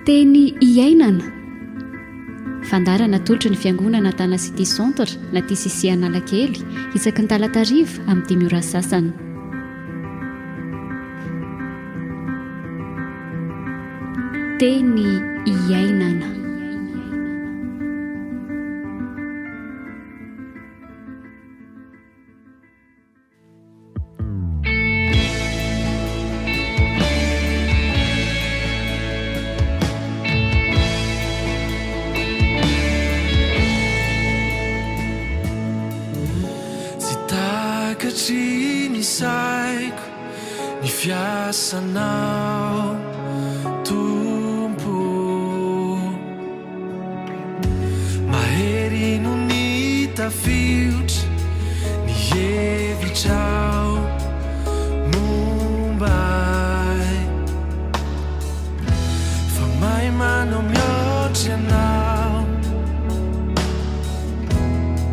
teny iainana fandarana tolotra ny fiangonana tana city centre na TCC Analakely isaky ny talatariva amin'ny 10 ora sasany. Teny iainana. Ny saiko ny fiasanao tompo mahery no ny tafiotra ny hevitrao mombay fa mahay manao mihoatra ianao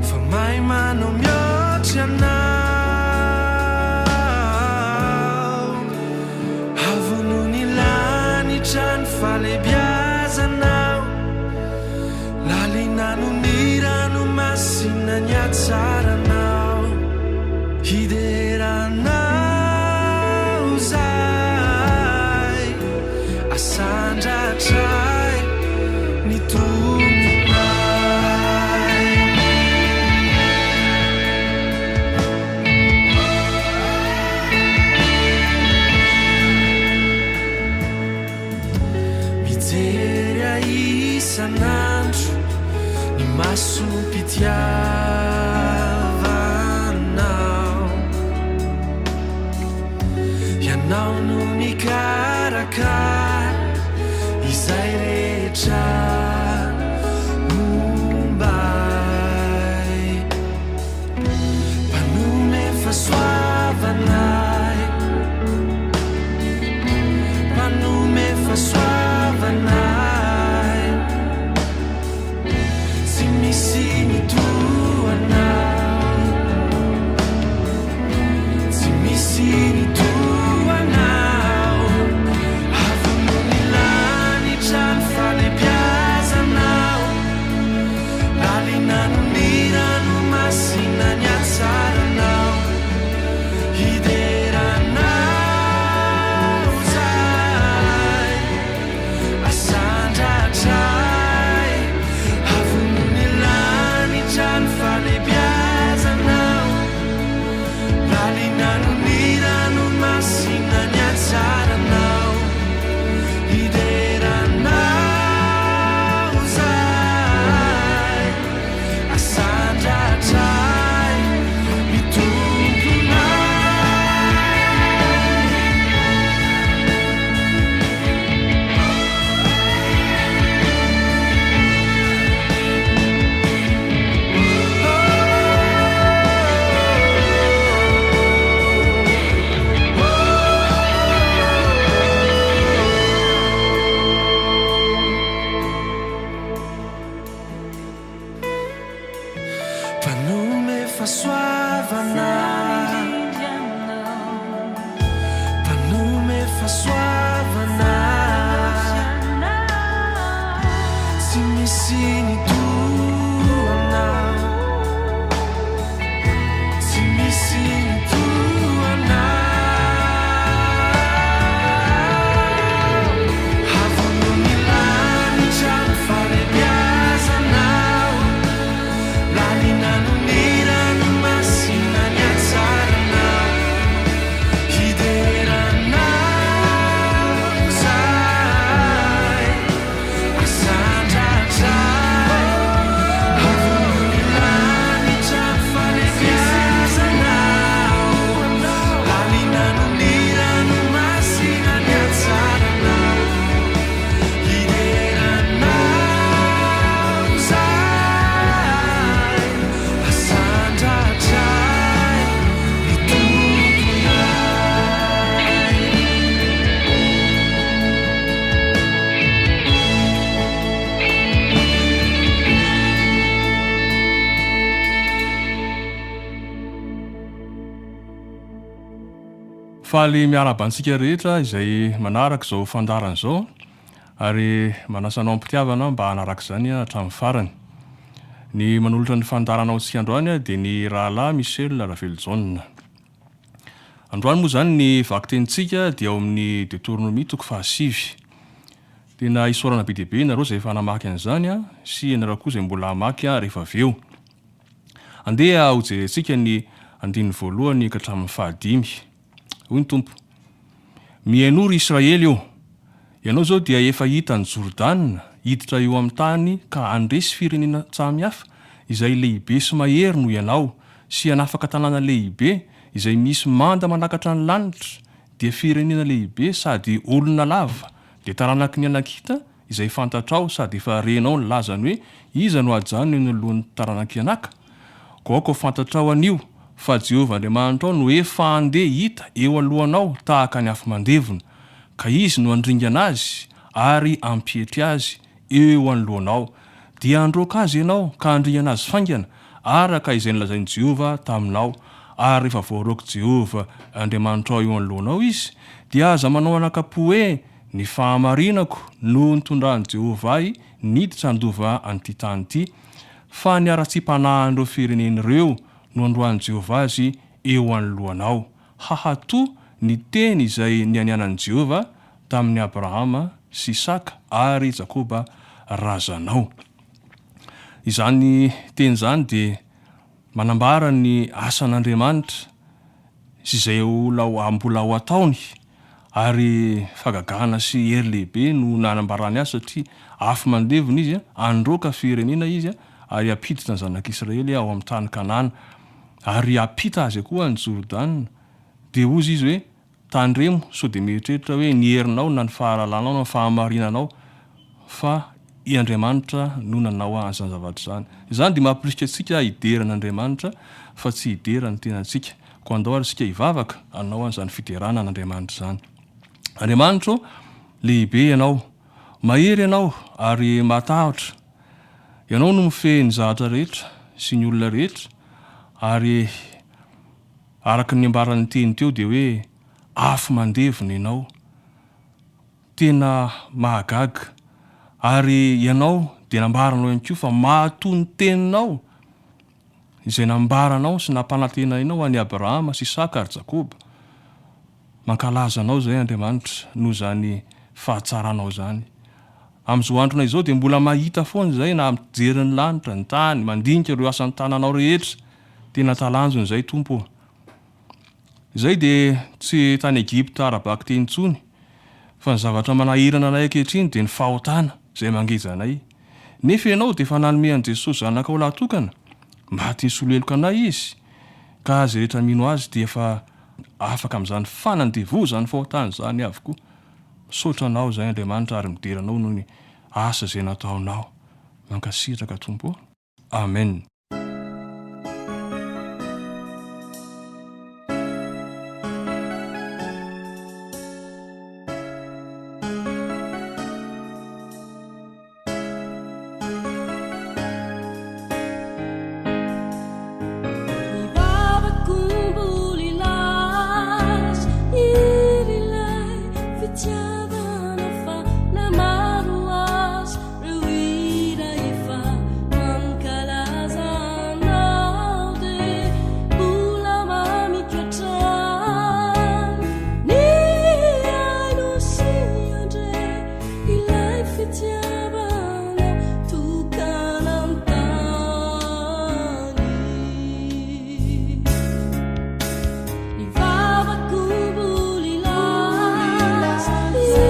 fa mahay manao mihoatra ianao falebiazanao lalinano ny rano masina ny atsaranao hideranao zay asandratray ny tomponay isanandro ny masompitiavanao ianao no mikarakara izay rehetra mombay mpanome fahasoavanay mpanome fahasoavanay avononilany trano falebiazanao faly miarabantsika rehetra izay manaraka izao fandarana izao ary manasanao ampitiavana mba hanaraka izany hatramin'ny farany. Ny manolotra ny fandaranao antsika androany dia ny rahalahy Michel Raveljon. Androany moa zany ny vakitentsika dia ao amin'ny Deutéronomie 7. Tena isorana be deabe nareo izay efa namaky an'izany sy nareo koa izay mbola hamaky rehefa avy eo. Andeha ho jerentsika ny 1 ka hatramin'ny 5. Hoy ny Tompo: mihainory Israely io, ianao zao dia efa hita ny Jordana hiditra eo amin'ny tany ka andresy firenena samihafa izay lehibe sy mahery no ianao, sy hanafaka tanàna lehibe izay misy manda manakatra ny lanitra, dia firenena lehibe sady olona lava, dia taranaky ny anakita izay fantatrao sady efa renao ny lazany hoe iza no ajany eny alohan'ny taranaky anaka. Gaoko fantatrao anio fa Jehovah Andriamanitra no efa andeha hita eo alohanao tahaka ny afo mandevona, ka izy no andringana azy ary ampietry azy eo anoloanao, dia androaka azy ianao ka andringana azy faingana araka izay nolazain'i Jehovah taminao. Ary rehefa voaroaka Jehovah Andriamanitra eo anoloanao izy, dia aza manao anakapo hoe ny fahamarinako no nitondrany Jehovah niditra andova an'ity tany ity, fa ny ara-tsi-panahin'ireo firenen'ireo no androany Jehovah azy eo anoloanao. Hahatoa ny teny izay nianianan'i Jehovah tamin'ny Abrahama sy Isaka ary Jakoba razanao. Izany teny izany dia manambara ny asan'Andriamanitra sy izay mbola ho ataony, ary fagagana sy hery lehibe no nanambarany azy satria afo mandevona izy androaka firenena izy ary apiditra ny zanak'Israely ao amin'ny tany Kanana, ary apita azy koa ny Jordana. Dia hozy izy hoe tandremo so dia mieritreritra hoe ny herinao na ny fahalalanao na ny fahamarinanao, fa i Andriamanitra no nanao an'izany zavatra izany. Izany dia mampirisika antsika hideran'Andriamanitra fa tsy hiderany tenantsika, ko andao ary isika hivavaka anao an'izany fiderana an'Andriamanitra izany. Andriamanitra lehibe ianao, mahery ianao ary matahotra. Ianao no mifehy ny zavatra rehetra sy ny olona rehetra, ary araka ny ambaran'ny teny teo dia hoe afo mandevona ianao, tena mahagaga. Ary ianao dia nambaranao ihany koa fa mahatoa ny teninao izay nambaranao sy nampanantena ianao an'i Abrahama sy Isaka ary Jakoba. Mankalaza anao izay Andriamanitra noho izany fahatsaranao izany. Amin'izao androna izao dia mbola mahita foana izay na mijery ny lanitra, ny tany, mandinika ireo asan'ny tananao rehetra. Tena talanjony izay Tompo. Izay dia tsy tany Egipta ara-baka teny intsony, fa ny zavatra manahirana anay ankehitriny dia ny fahotana izay mangeza anay. Nefa ianao dia efa nanomean'i Jesosy zanakao lahatokana, maty nisoloheloka anay izy, ka azy rehetra mino azy dia efa afaka amin'izany fanandevozany fahotana izany avokoa. Misaotra anao izay Andriamanitra ary mideranao noho ny asa izay nataonao. Mankasitraka Tompo. Amen. Yeah.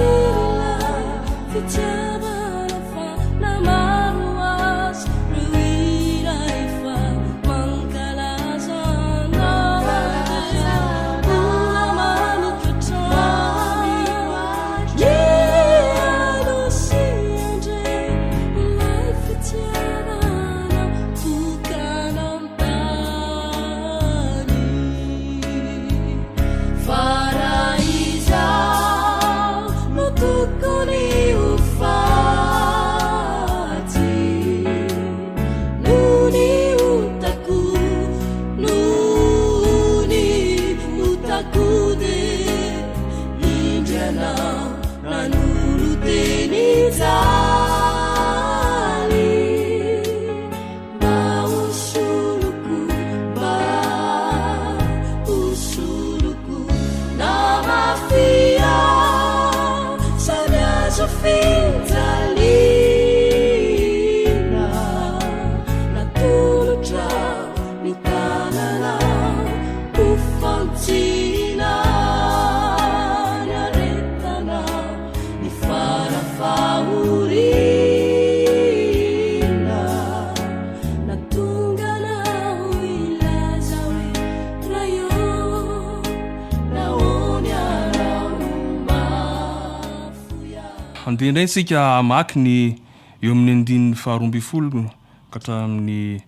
andeha indray sika amaky ny eo amin'ny andininy faharoambifolo ka hatramin'ny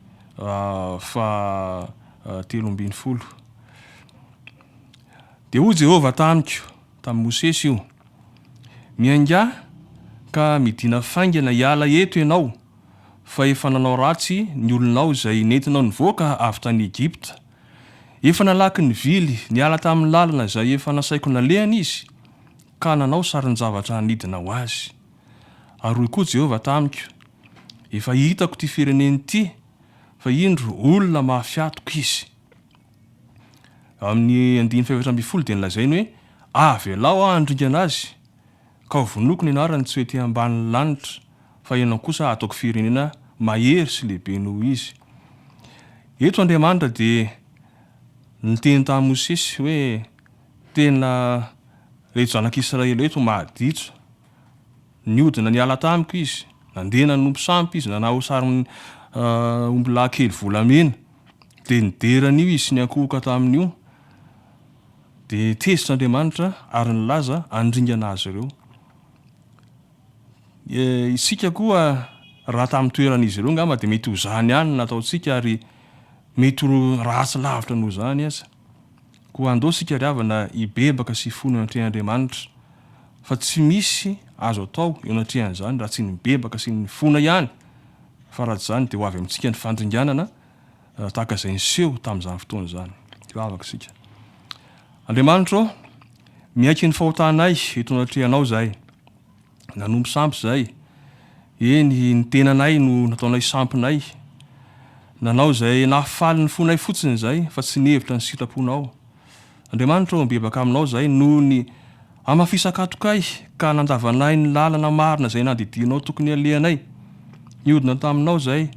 teloambinifolo. Dia hoy Jehova tamiko tamin'ny Mosesy io, miainga ka midina faingana hiala eto ianao, fa efa nanao ratsy ny olonao izay nentinao nivoaka avy tany Egypta. Efa nalaky ny vily niala tamin'ny lalana izay efa nasaiko nalehana izy, ka nanao sarin-javatra hanidina ho azy. Ary hoy koa Jehova tamiko, efa hitako ty fireneny ty, fa indro olona mahafiatoko izy. Amin'ny andiny fahatrambifolo dia nilazainy hoe, avy alao andringa anazy, ka ho vonoko ny anarany tsy hoe ty ambany lanitra, fa ianao kosa ataoko firenena mahery sy lehibe noho izy. Eto Andriamanitra dia niteny tamin'ny Mosesy hoe tena reto zanak'Israely eto mahaditso, niodina niala tamiko izy, nandeha nanompo sampy izy, nanao sariny omby lahy kely volamena, dia nideran'io izy sy ny akohoka tamin'io, dia tezitr'Andriamanitra ary nilaza andringana azy ireo. Isika koa raha tamin'ny toeran'izy ireo ngamba dia mety ho zany ihany nataontsika ary mety ho ratsy lavitra noho zany aza. Koa andao sika riavana hibebaka sy hifono eo anatrehan'Andriamanitra, fa tsy misy azo atao eo anatrehan'izany raha tsy nibebaka sy nifona ihany, fa raha zany dia ho avy amintsika ny fandringanana tahaka izay niseho tamin'izany fotoana izany. Tivavaka sika. Andriamanitra, miaiky ny fahotanay eto anatrehanao zahay, nanompo sampy zahay, eny ny tenanay no nataonay sampinay, nanao izay nahafaly ny fonay fotsiny zay, fa tsy nihevitra ny sitraponao. Andriamanitra, mibebaka aminao zahay noho ny amafisakatokay ka nandavanay ny lalana marina izay nandidinao tokony alehanay. Niodina taminao zahay,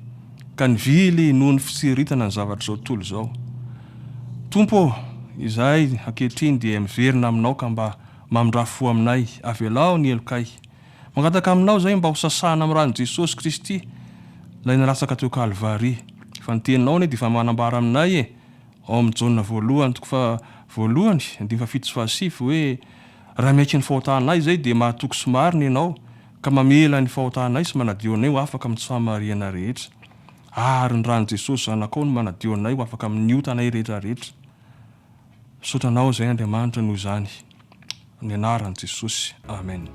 ka nivily noho ny fitseritana ny zavatra zao tontolo zao. Tompo, izahay ankehitriny dia miverina aminao ka mba mamindrafo aminay, avelao ny elokay. Mangataka aminao zahay mba ho sasana amin'ny ran'i Jesosy Kristy, ilay nalatsaka teo Kalvary. Fa ny teninao dia efa manambara aminay ao amin'ny Jaona voalohany toko fa voalohany 5:7 hoe raha miaiky ny fahotanay zay dia mahatoky sy marina ianao, ka mamela ny fahotanay sy manadio anay ho afaka amin'ny tsy fahamariana rehetra. Ary ny ran'i Jesosy zanakao no manadio anay ho afaka amin'ny otanay rehetra rehetra. Sotranao zay Andriamanitra noho izany. Ny anaran'i Jesosy. Amen.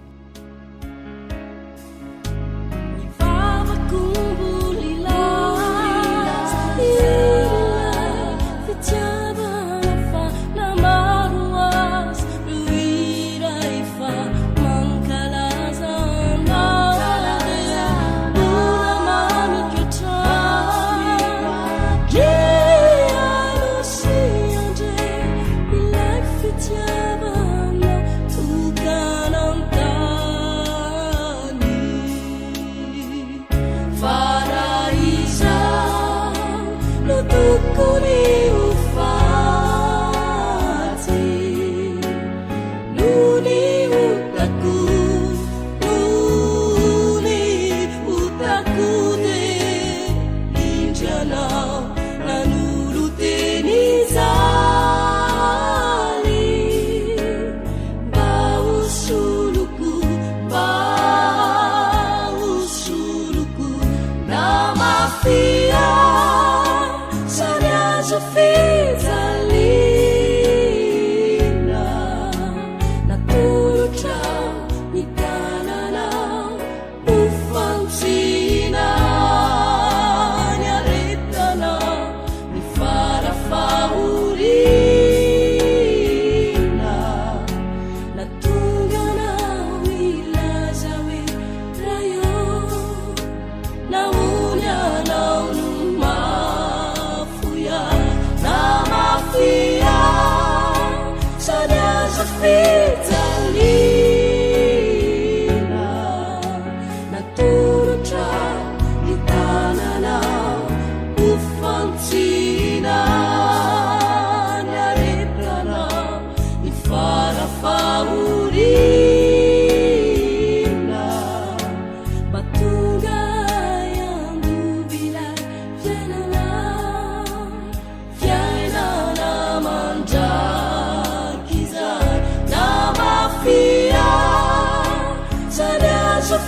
Fitiavana, tu cananta.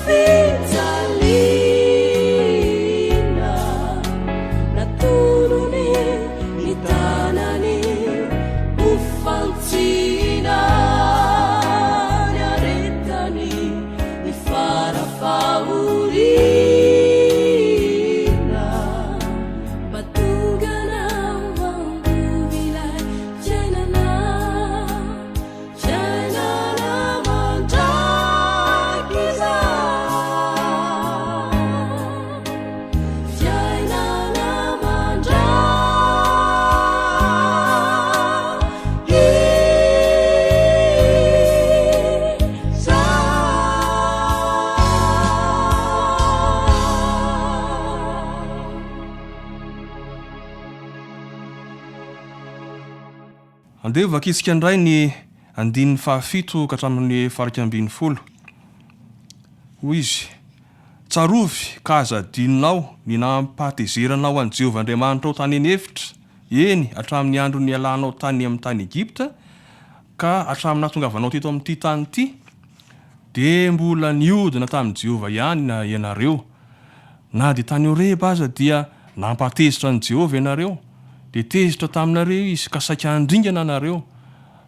fijaliana naturony ny tanany hofantsina ny aretany ny farafaorina mba tongana vangovilay iainana mandraky za iainana mandraky za andeo vakitsika ndray ny andin'ny fahafito ka hatramin'ny faraka ambin'ny folo hoy izy tsarovy ka azadinonao ny nampahatezeranao an' Jehovah Andriamanitra ao tany enefitra eny hatramin'ny andro ny alanao tany amin'ny tany Egypta ka hatramin'ny nahatongavanao teto amin'ity tany ity de mbola niodina tamin'i Jehovah ihany na ianareo na de tany Horeba aza dia nampatezitra an' Jehovah ianareo de tezitra taminareo izy ka saika handringana anareo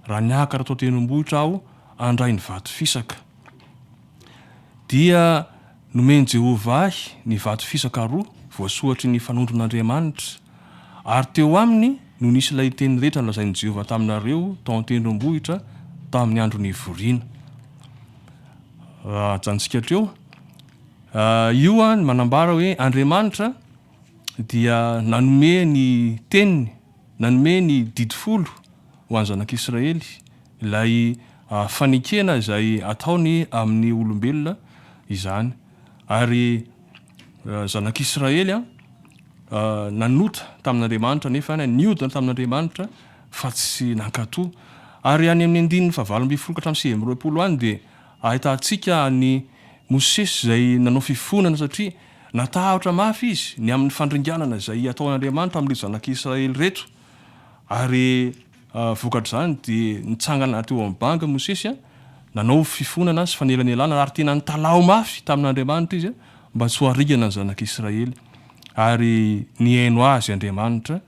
raha niakatra tao tenombohitra aho andray ny vato fisaka dia nomeny Jehovah ahy ny vato fisaka roa voasoatry ny fanondron'Andriamanitra ary teo aminy no nisy ilay teny rehetra nolazain'i Jehovah taminareo tao an-tendrombohitra tamin'ny andro ny vorina jantsika treo io a ny manambara hoe Andriamanitra dia nanome ny teniny nanome ny didifolo ho an'ny zanak'Israely ilay fanekena izay ataony amin'ny olombelona izany ary zanak'Israely nanota tamin'Andriamanitra nefa niodina tamin'Andriamanitra fa tsy nankatoa ary any amin'ny andininy fa 8 ka hatramin'ny 9 any de ahitantsika ny Mosesy izay nanao fifonana satria natahotra mafy izy ny amin'ny fandringanana izay ataon'Andriamanitra amin'ny zanak'Israely reto ary vokatr'izany de nitsangana teo amin'ny banga Mosesy nanao fifonana sy fanelanelana ary tena nitalao mafy tamin'Andriamanitra izy mba tsy ho arigana ny zanak'Israely ary niaino azy Andriamanitra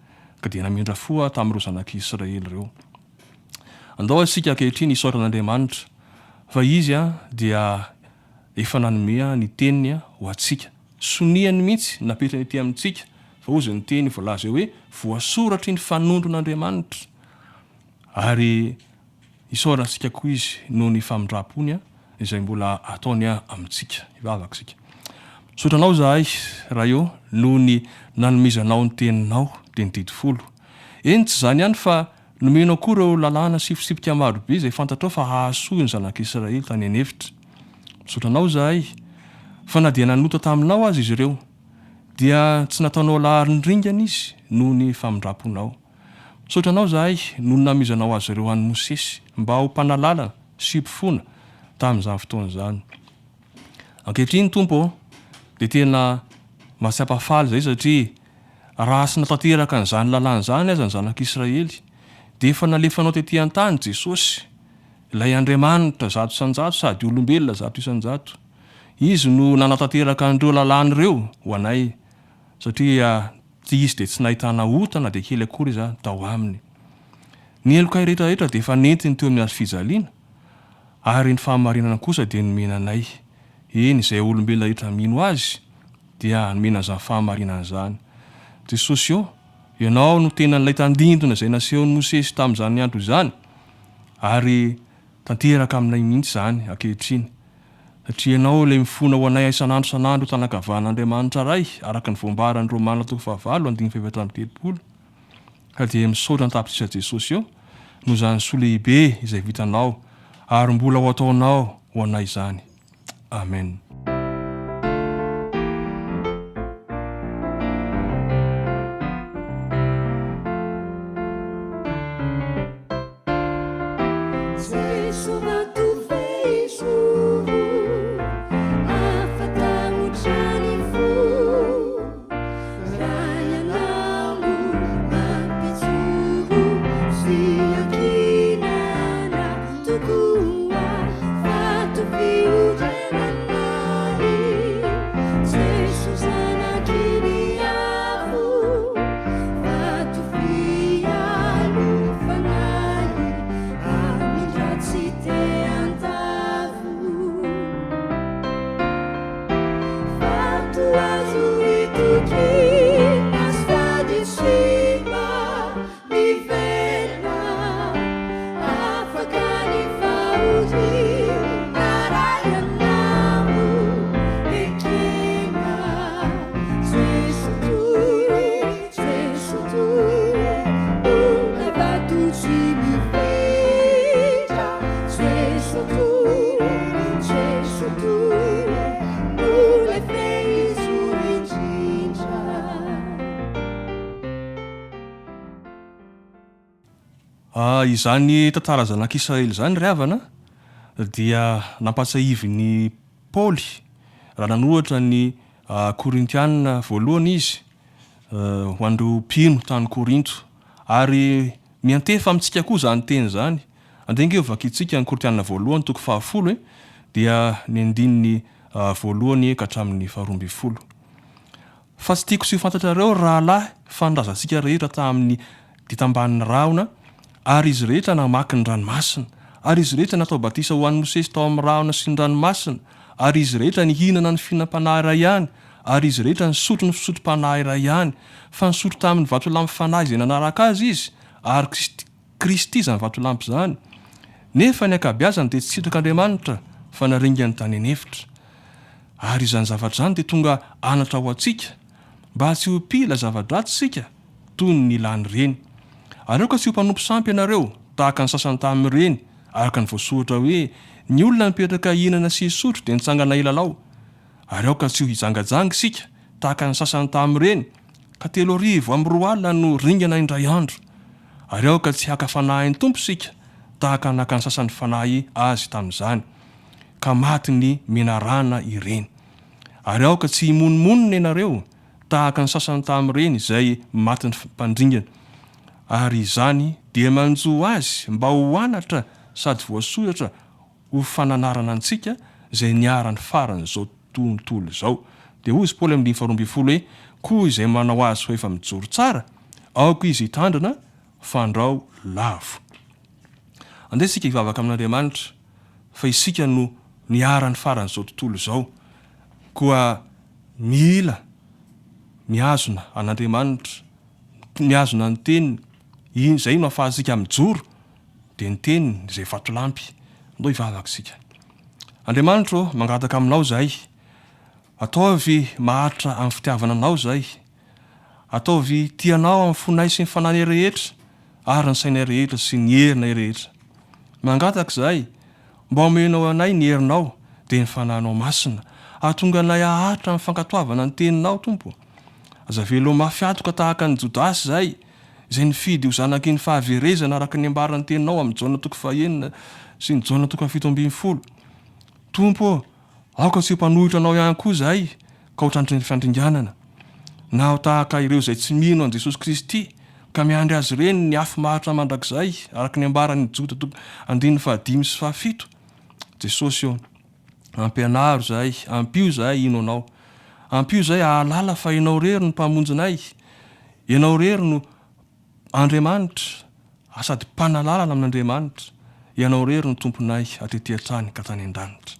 ka dia namindra foa tamin'ireo zanak'Israely reo andao isika ankehitriny isaoran'Andriamanitra fa izy dia efa nanome ny teniny ho antsika soniany mihitsy napetrany ety amintsika fa ozy ny teny voalaza hoe voasoratra ny fanondron'Andriamanitra ary isaorantsika koa izy noho ny famindrapony izay mbola ataony amintsika ivavaka sika sotranao zahay raha eo noho ny nanomezanao ny teninao de ny didifolo eny tsy zany ihany fa nomenao koa ireo lalàna sifisipika marobe izay fantatrao fa hahasoa ny zanak'Israely tany enefitra sotranao zahay fa na dia nanota taminao azy izy ireo dia tsy nataonao laharindringana izy noho ny famindraponao sotranao zahay noho namezanao azy ireo an'ny Mosesy mba ho mpanalala sy mpifona tamin'izany fotoana izany ankehitriny tompo de tena mahatsiapafaly zay satria raha sy natateraka n'izany lalàna zany aza ny zanak'Israely de efa nalefanao tetỳ an-tany Jesosy ilay Andriamanitra zato isan-jato sady olombelona zato isan-jato izy no nanatateraka an'ireo lalàn'ireo ho anay satria ty izy de tsy nahitana otana de kely akory izy tao aminy ny elokay rehetrarehetra de efa nentiny teo amin'ny azy fijaliana ary ny fahamarinana kosa de nomenanay eny izay olombelona rehetra mino azy dia nomena izany fahamarinana izany Jesosy ianao no tena nilay tandindona izay nasehon'ny Mosesy tamin'izany andro izany ary tanteraka aminay mihitsy izany ankehitriny satria ianao ilay mifona ho anay isan'andro isan'andro tanakavan'Andriamanitra ray araka ny voambaran'ny Romana 5:30 ka dia misaotra ny tapitrisy Jesosy no izany soa lehibe izay vitanao ary mbola ho ataonao ho anay izany amen iainana Izany tantara zanak'Israely zany ry havana dia nampatsahiviny Paoly raha nanohatra ny Korintianina voalohany izy ho andreo mpino tany Korinto ary miantefa amintsika koa zany teny zany andenge vakitsika ny Korintianina voalohany toko 10 dia ny andininy voalohany ka hatramin'ny 12 fa tsy tiako sy fantatrareo rahalahy fandrazatsika rehetra tamin'ny ditambanin'ny rahona ary izy rehetra namaky ny ranomasina ary izy rehetra natao batisa ho an'ny Mosesy tao amin'ny rahona sy ny ranomasina ary izy rehetra nihinana ny fihinam-panahy iray ihany ary izy rehetra nisotro ny fisotro-panahy iray ihany fa nisotro tamin'ny vatolampy fanahy izay nanaraka azy izy ary Kristy izany vatolampy zany nefa ny ankabeazany dia tsy sitrak'Andriamanitra fa naringany tany anefitra ary izany zavatra zany dia tonga anatra ho antsika mba tsy ho pila zava-dratsy sika toy ny ilany reny areo ka tsy ho mpanompo sampy ianareo tahaka ny sasany tamin'ireny araka ny voasoratra hoe ny olona mipetraka ihinana sy hisotro dia nitsangana ilalao areo ka tsy ho hijangajangy sika tahaka ny sasany tamin'ireny ka 3 amby 4 alina no ringana indray andro areo ka tsy haka fanahy ny tompo sika tahaka naka ny sasany fanahy azy tamin'izany ka maty ny menarana ireny areo ka tsy himonomonina ianareo tahaka ny sasany tamin'ireny izay maty ny mpandringana ary izany dia manjo azy mba ho anatra sady voasoratra ho fananarana antsika izay niarany farany zao tontolo zao dia hoy Paoly amin'ny 12 hoe koa izay manao azy ho efa mijoro tsara aoka izy hitandrina fandrao lavo andeha sika hivavaka amin'Andriamanitra fa isika no niarany farany zao tontolo zao koa mila miazona an'Andriamanitra miazona ny teniny izay no ahafahasika mijoro dia ny teniny izay vatolampy ndao hivavaka sika Andriamanitra mangataka aminao zahay ataovy mahatra amin'ny fitiavana anao zahay ataovy tianao amin'ny fonay sy ny fanany rehetra ary ny sainay rehetra sy ny herinay rehetra mangataka zahay mba omenao anay ny herinao dia ny fanahinao masina ahatonga anay ahatra amin'ny fankatoavana ny teninao tompo azavelo mafiatoka tahaka ny Jodasy zahay izay nifidy ho zanaky ny fahaverezana araka ny ambarany teninao amin'ny jaona toko 9 sy ny jaona toko 17 tompo aoka tsy mpanohitra anao ihany koa zahay ka ho trandry ny fandringanana na ho tahaka ireo izay tsy mino an Jesosy Kristy ka miandry azy reny ny afo mahatra mandrakizay araka ny ambarany Jota toko 15 sy 17 Jesosy io ampianaro zahay ampio zahay ino anao ampio zahay ahalala fa ianao rery no mpamonjinay ianao rery no Andriamanitra sady mpanalalana amin'Andriamanitra ianao rery no tomponay atetỳ hatrany ka tany an-danitra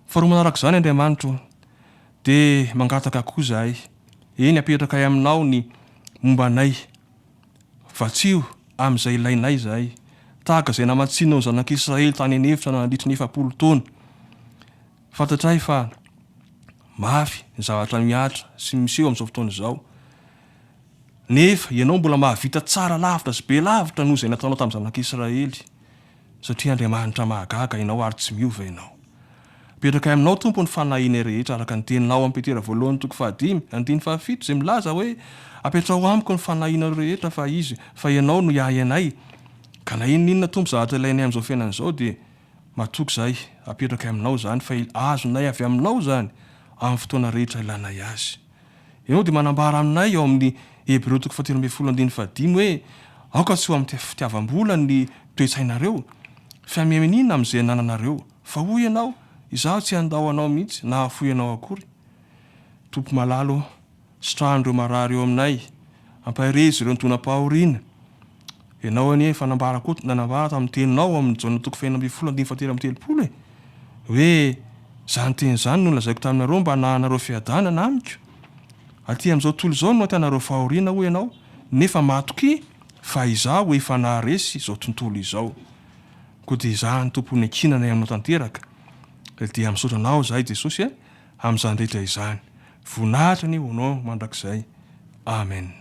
faharoa manaraka izany Andriamanitra dia mangataka koa zahay eny apetraka aminao ny mombanay vatsio amin'izay ilainay zahay tahaka izay namatsinao ny zanak'Israely tany anefitra nandritra ny 7 taona fantatray fa mafy ny zavatra miatra sy miseho amin'izao fotoana izao nefa ianao mbola mahavita tsara lavitra sy be lavitra noho izay nataonao tamin'ny zanak'Israely satria Andriamanitra mahagaga ianao ary tsy miova ianao apetraka aminao tompo ny fanahinay rehetra araka ny teninao amin'ny Petera voalohany toko 5:17 izay milaza hoe apetrao amiko ny fanahinao rehetra fa ianao no iainanay ka na inona tompo zavatra ilainay amin'izao fiainana izao dia matoky zahay apetraka aminao zany fa azonay avy aminao zany amin'ny fotoana rehetra ilanay azy ianao dia manambara aminay ao amin'ny Hebreo toko 13:15 hoe aoka tsy ho amin'ny fitiavam-bola ny toe-tsainareo fa miaminina amin'izay nananareo fa hoy ianao izaho tsy andao anao mihitsy na hafoy ianao akory tompo malalo sitrahandreo marary eo aminay ampahirezy ireo ntonam-pahoriana ianao anie fanambara koa nanambara tamin'ny teninao amin'ny jaona toko 2:17 hoe zany teny zany no lazaiko taminareo mba nahanareo fiadanana amiko aty amin'izao tontolo izao no atianareo fahoriana ho ianao nefa matoky fa izaho efa naharesy izao tontolo izao koa dia izaho ny tompony ankinana aminao tanteraka dia misaotra anao zahay Jesosy amin'izany rehetra izany voninahitra ny honao mandrakizay amen.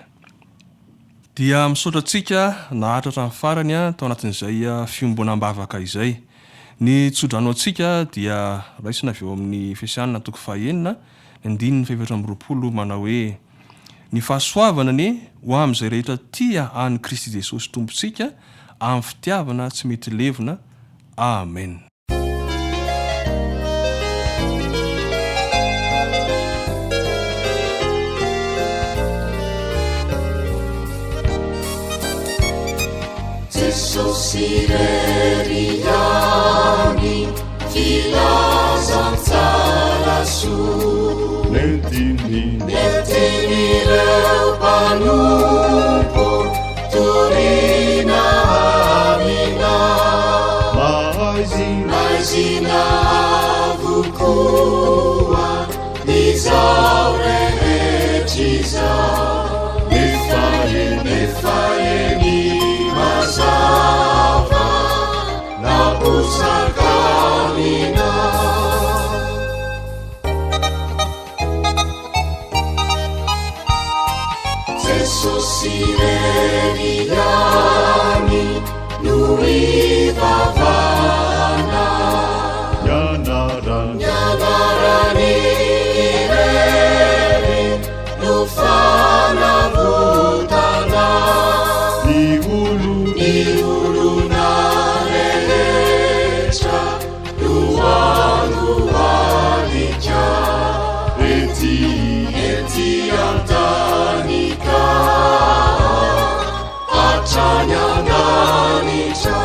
Dia misaotra antsika nahatratra amin'ny farany tao anatin'izay fiombonam-bavaka izay. Ny tsodrano antsika dia raisina avy eo amin'ny Efesianina toko 4 ny 9:20 manao hoe ny fahasoavana ho amin'izay rehetra tia any Kristy Jesosy tompontsika amin'ny fitiavana tsy mety levona. Amen. Jesosy reriani filazan tsara soa netiny reo mpanompo torina amina maizina avokoa izao rehetra izao nefa eny mazava naposakamina Jesosy reriani no ivavana ianarany irery no fanavotana ny olona rehetra no aloalika ety antanika hatrany andanitra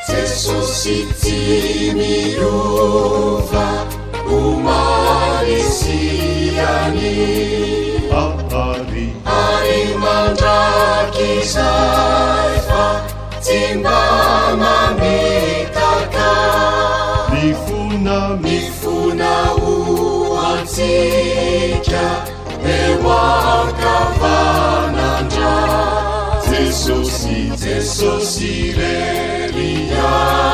Jesosy tsy miova umalisiani ari mandrakizay fa tsy mba mamitaka mifuna hoantsika eo ankavanandra Jesosy reriani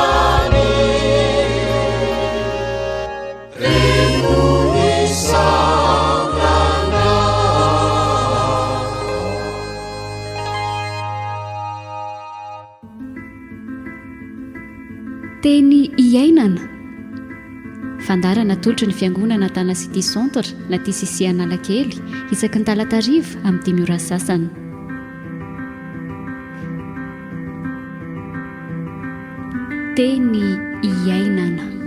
teny iainana fandarana tolotry ny fiangonana tana City Centre na TCC Analakely isaky ny talatarivo amin'ny 10 ora sasany. Teny iainana.